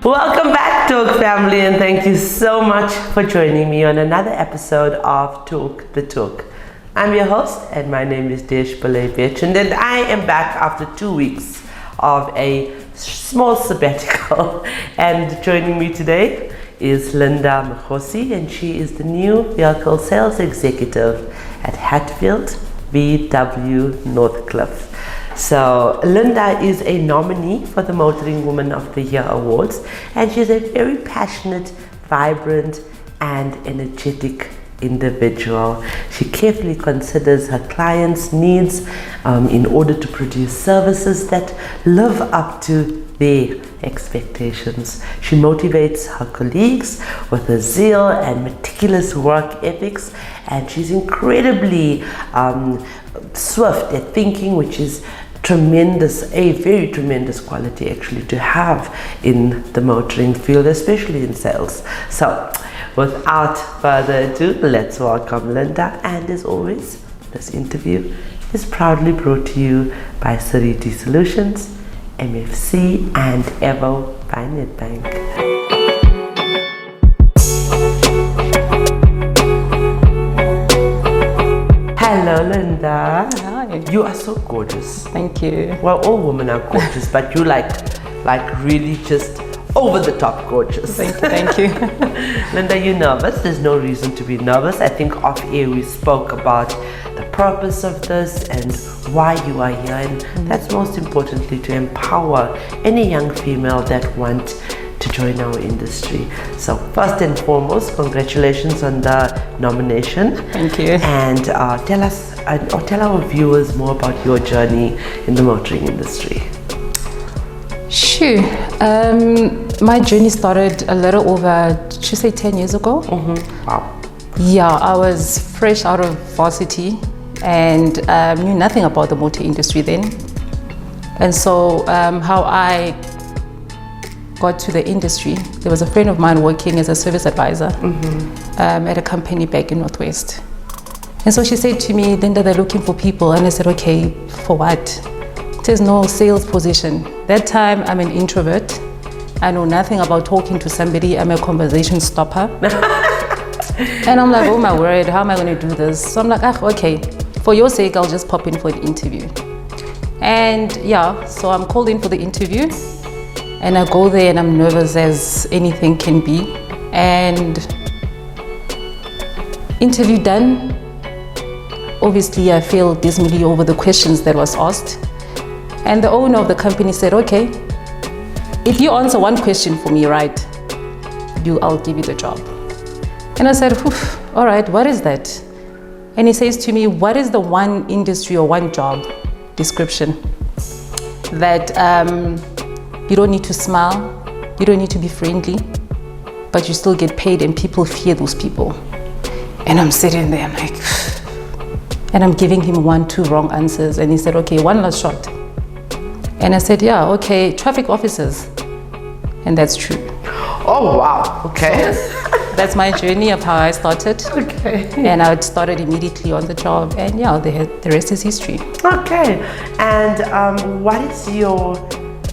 Welcome back, Talk family, and thank you so much for joining me on another episode of Talk the Talk. I'm your host, and my name is 𝐤𝐥𝐞𝐬, and I am back after 2 weeks of a small sabbatical. And joining me today is Linda Mokgosi, and she is the new vehicle sales executive at Hatfield VW Northcliff. So Linda is a nominee for the Motoring Woman of the Year Awards, and she's a very passionate, vibrant, and energetic individual. She carefully considers her clients' needs in order to produce services that live up to their expectations. She motivates her colleagues with her zeal and meticulous work ethics, and she's incredibly swift at thinking, which is a very tremendous quality actually to have in the motoring field, especially in sales. So without further ado, let's welcome Linda. And as always, this interview is proudly brought to you by Seriti Solutions, MFC, and Evo by Nedbank. Hello, Linda. Hi. You are so gorgeous. Thank you. Well, all women are gorgeous, but you like really just over the top gorgeous. Thank you. Linda, you nervous? There's no reason to be nervous. I think off air we spoke about the purpose of this and why you are here, and that's most importantly to empower any young female that want to join our industry. So first and foremost, congratulations on the nomination. Thank you. And tell our viewers more about your journey in the motoring industry. Sure. My journey started a little over, 10 years ago. Wow. Yeah, I was fresh out of varsity and knew nothing about the motor industry then. And so how I got to the industry, there was a friend of mine working as a service advisor at a company back in Northwest. And so she said to me, Linda, they're looking for people. And I said, okay, for what? There's no sales position. That time, I'm an introvert. I know nothing about talking to somebody. I'm a conversation stopper. And I'm like, oh my word, how am I going to do this? So I'm like, okay, for your sake, I'll just pop in for the interview. And yeah, so I'm called in for the interview. And I go there and I'm nervous as anything can be. And interview done. Obviously, I feel dismally over the questions that was asked. And the owner of the company said, okay, if you answer one question for me right, I'll give you the job. And I said, all right, what is that? And he says to me, what is the one industry or one job description that you don't need to smile, you don't need to be friendly, but you still get paid and people fear those people? And I'm sitting there, I'm like, and I'm giving him 2 wrong answers. And he said, okay, one last shot. And I said, yeah, okay, traffic officers. And that's true. Oh, wow, okay. So that's my journey of how I started. Okay. And I started immediately on the job. And yeah, the rest is history. Okay. And what is your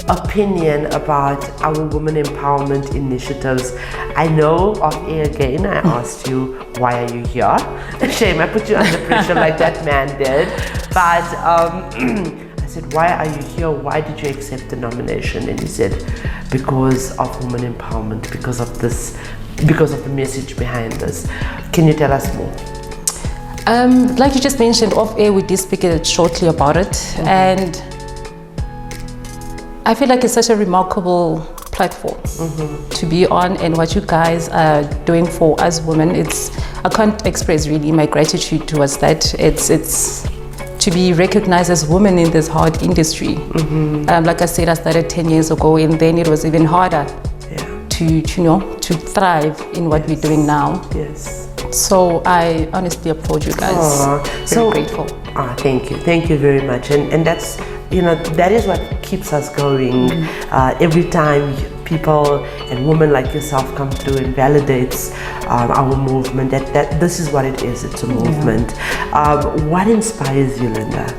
opinion about our women empowerment initiatives? I know off air again, I asked you, why are you here? Shame, I put you under pressure like that man did. But I said, why are you here? Why did you accept the nomination? And he said, because of women empowerment, because of the message behind this. Can you tell us more? Like you just mentioned, off air, we did speak shortly about it. And I feel like it's such a remarkable platform to be on, and what you guys are doing for us women, I can't express really my gratitude towards that. It's to be recognized as women in this hard industry. Like I said, I started 10 years ago, and then it was even harder to thrive in what we're doing now. Yes. So I honestly applaud you guys. Very grateful. Thank you very much. And that's, that is what keeps us going. Every time people and women like yourself come through and validates our movement, that this is what it is. It's a movement. What inspires you, Linda,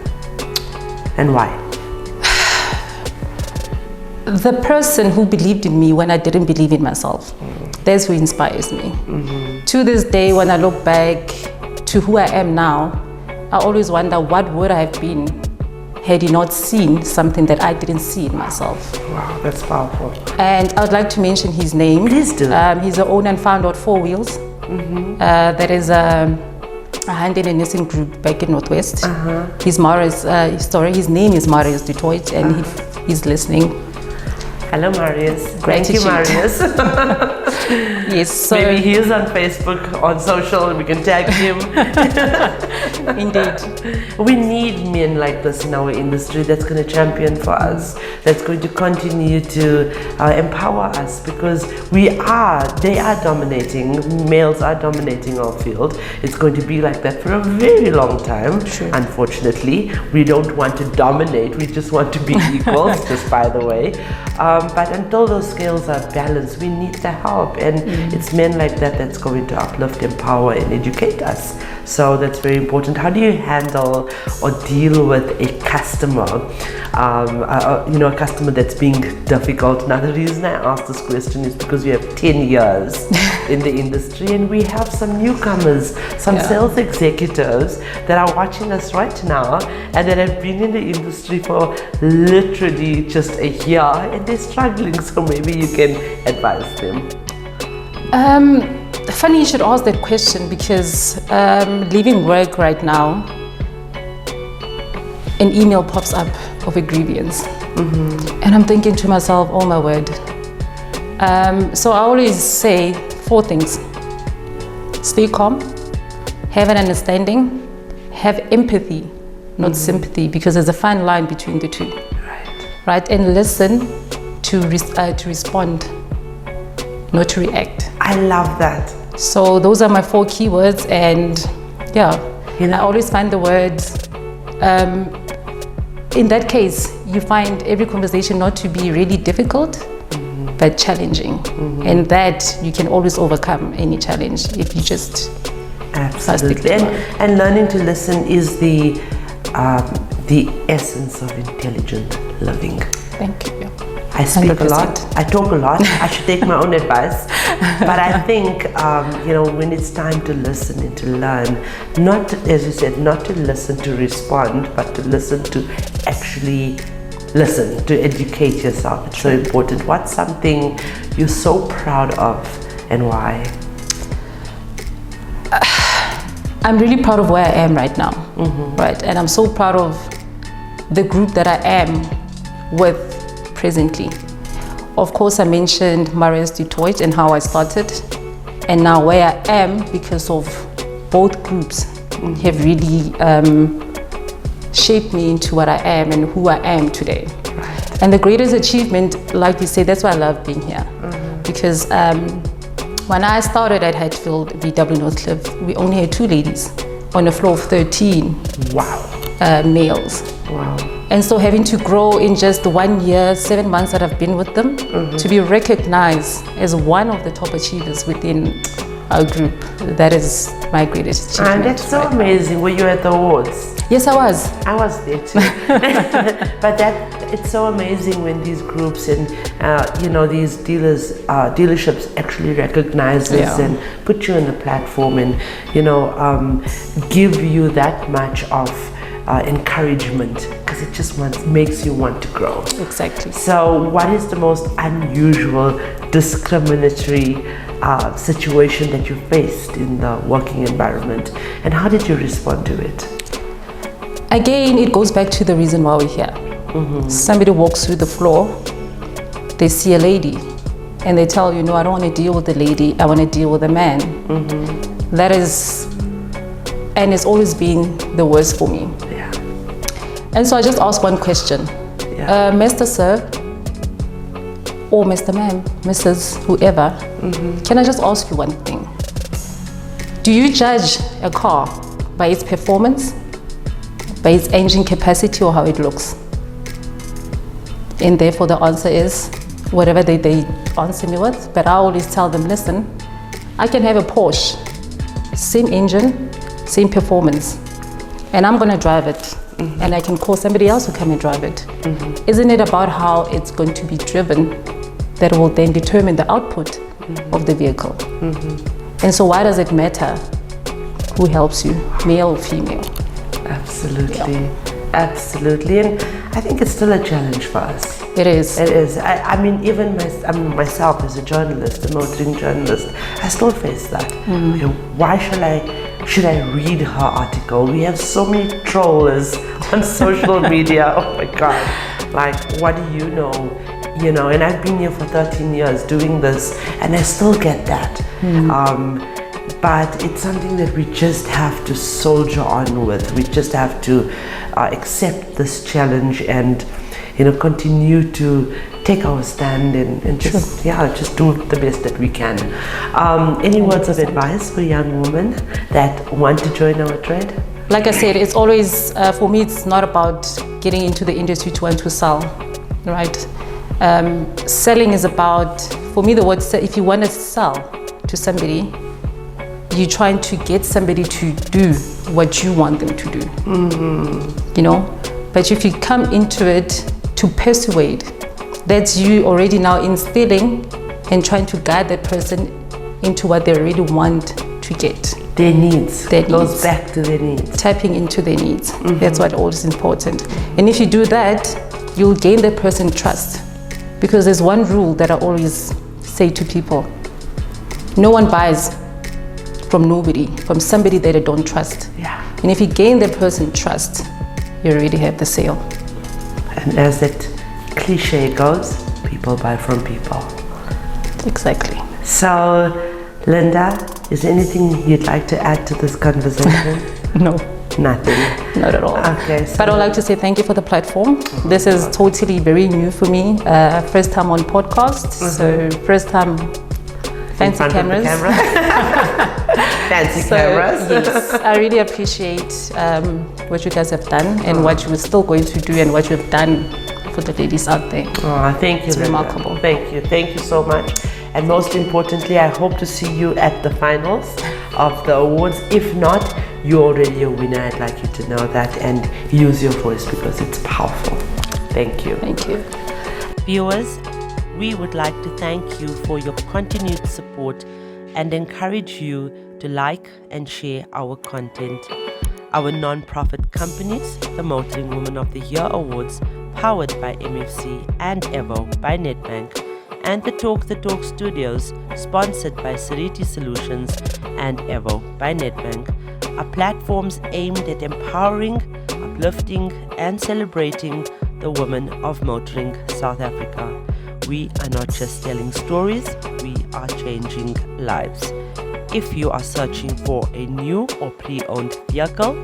and why? The person who believed in me when I didn't believe in myself. That's who inspires me. To this day, when I look back to who I am now, I always wonder what would I have been had he not seen something that I didn't see in myself. Wow, that's powerful. And I would like to mention his name. Please do. He's the owner and founder of 4 Wheels. That is a hunting and nursing group back in Northwest. His name is Marius du Toit, and he's listening. Hello, Marius. Gratitude. Thank you, Marius. Yes, so maybe he is on Facebook, on social, and we can tag him. Indeed. We need men like this in our industry that's going to champion for us, that's going to continue to empower us, because they are dominating, males are dominating our field. It's going to be like that for a very long time. Sure. Unfortunately, we don't want to dominate, we just want to be equals, just by the way. But until those scales are balanced, we need the help, and it's men like that that's going to uplift, empower, and educate us. So that's very important. How do you handle or deal with a customer, a customer that's being difficult? Now, the reason I asked this question is because we have 10 years in the industry, and we have some newcomers, some sales executives that are watching us right now, and that have been in the industry for literally just a year, and they're struggling. So maybe you can advise them. Funny you should ask that question, because leaving work right now, an email pops up of a grievance. And I'm thinking to myself, oh my word. So I always say 4 things. Stay calm, have an understanding, have empathy, not sympathy, because there's a fine line between the two. Right? And listen to respond, not to react. I love that. So those are my 4 keywords, and I always find the words. In that case, you find every conversation not to be really difficult, but challenging, and that you can always overcome any challenge if you just absolutely. And learning to listen is the essence of intelligent living. Thank you. I speak 100%. a lot, I talk a lot, I should take my own advice, but I think, when it's time to listen and to learn, not, as you said, not to listen to respond, but to listen to actually listen, to educate yourself. It's so important. What's something you're so proud of, and why? I'm really proud of where I am right now, right? And I'm so proud of the group that I am with presently. Of course, I mentioned Marius du Toit and how I started, and now where I am because of both groups have really shaped me into what I am and who I am today. Right. And the greatest achievement, like you said, that's why I love being here. Because when I started at Hatfield VW Northcliff, we only had 2 ladies on a floor of 13 males. Wow. And so having to grow in just 1 year, 7 months that I've been with them, to be recognized as one of the top achievers within our group, that is my greatest achievement. And that's so amazing. Were you at the awards? Yes, I was. I was there too. But it's so amazing when these groups and these dealerships actually recognize this and put you on a platform and give you that much of encouragement, because it just makes you want to grow. Exactly. So what is the most unusual, discriminatory situation that you faced in the working environment, and how did you respond to it? Again, it goes back to the reason why we're here. Somebody walks through the floor, they see a lady, and they tell you, no, I don't want to deal with the lady, I want to deal with a man. That is, and it's always been the worst for me. And so I just asked one question. Mr. Sir, or Mr. Ma'am, Mrs. whoever, can I just ask you one thing? Do you judge a car by its performance, by its engine capacity, or how it looks? And therefore the answer is whatever they answer me with, but I always tell them, listen, I can have a Porsche, same engine, same performance, and I'm gonna drive it and I can call somebody else to come and drive it. Isn't it about how it's going to be driven that will then determine the output of the vehicle? And so why does it matter who helps you, male or female? Absolutely. Absolutely. And I think it's still a challenge for us. It is. It is. I mean, even myself as a journalist, a motoring journalist, I still face that. Okay, why should I read her article? We have so many trollers on social media. Oh my God. Like, what do you know? You know, and I've been here for 13 years doing this, and I still get that. But it's something that we just have to soldier on with. We just have to accept this challenge and, you know, continue to take our stand and just do the best that we can. Any words of advice for young women that want to join our trade? Like I said, it's always, for me, it's not about getting into the industry to want to sell, right? Selling is about, for me, the word sell, if you want to sell to somebody, you're trying to get somebody to do what you want them to do, you know? But if you come into it to persuade, that's you already now instilling and trying to guide that person into what they really want to get. Their needs. Goes back to their needs. Tapping into their needs. That's what always important. And if you do that, you'll gain that person's trust. Because there's one rule that I always say to people. No one buys from nobody, from somebody that they don't trust. Yeah. And if you gain that person's trust, you already have the sale. And as that cliche goes, people buy from people. Exactly. So, Linda, is there anything you'd like to add to this conversation? No. Nothing. Not at all. Okay. So but I'd like to say thank you for the platform. This is totally very new for me. First time on podcast, so first time fancy cameras. Fancy cameras. Yes, I really appreciate what you guys have done and what you're still going to do and what you've done for the ladies out there. Oh, thank you. It's Linda. remarkable. Thank you. Thank you so much. And most importantly, I hope to see you at the finals of the awards. If not, you're already a winner. I'd like you to know that and use your voice because it's powerful. Thank you. Thank you. Viewers, we would like to thank you for your continued support and encourage you to like and share our content. Our non-profit companies, the Motoring Woman of the Year Awards, powered by MFC and 𝐬𝐻 by Nedbank, and the 𝐿 Studios, sponsored by Seriti Solutions and 𝐬𝐻 by Nedbank, are platforms aimed at empowering, uplifting, and celebrating the women of motoring South Africa. We are not just telling stories, we are changing lives. If you are searching for a new or pre-owned vehicle,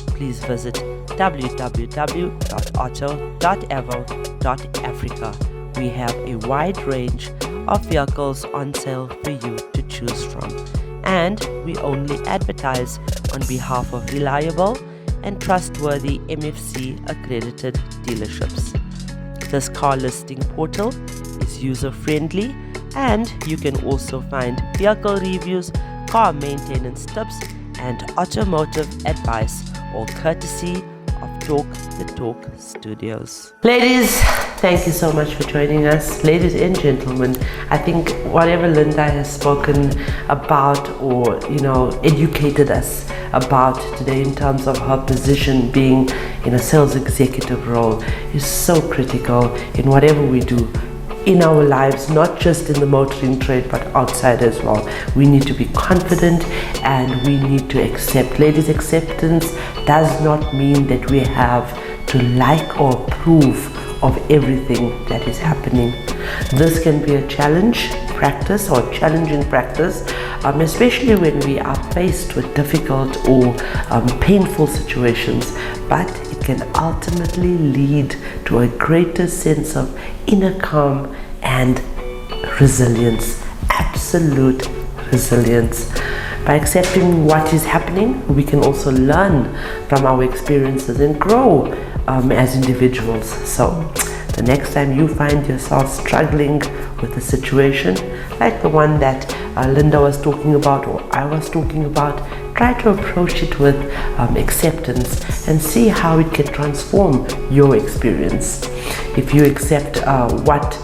please visit www.auto.𝐬𝐻.africa. We have a wide range of vehicles on sale for you to choose from, and we only advertise on behalf of reliable and trustworthy MFC accredited dealerships. This car listing portal is user-friendly, and you can also find vehicle reviews, car maintenance tips, and automotive advice, all courtesy of 𝐿 Studios. Ladies, thank you so much for joining us. Ladies and gentlemen, I think whatever Linda has spoken about or, you know, educated us about today in terms of her position being in a sales executive role is so critical in whatever we do in our lives, not just in the motoring trade but outside as well. We need to be confident and we need to accept. Ladies, acceptance does not mean that we have to like or approve of everything that is happening. This can be a challenging practice, especially when we are faced with difficult or painful situations, but it can ultimately lead to a greater sense of inner calm and resilience, absolute resilience. By accepting what is happening, we can also learn from our experiences and grow as individuals. So The next time you find yourself struggling with a situation like the one that Linda was talking about or I was talking about, try to approach it with acceptance and see how it can transform your experience. If you accept what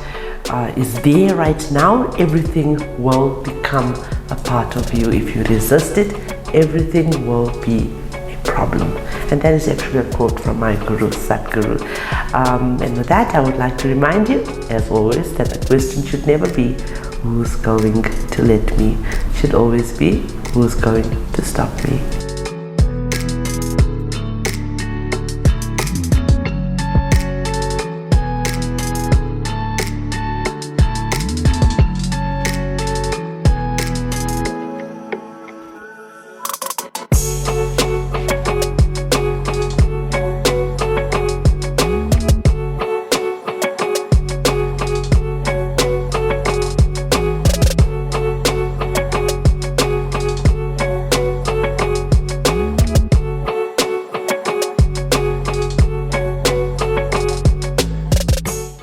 is there right now, everything will become a part of you. If you resist it, everything will be a problem. And that is actually a quote from my guru, Satguru. And with that, I would like to remind you, as always, that the question should never be, who's going to let me? It should always be, who's going to stop me?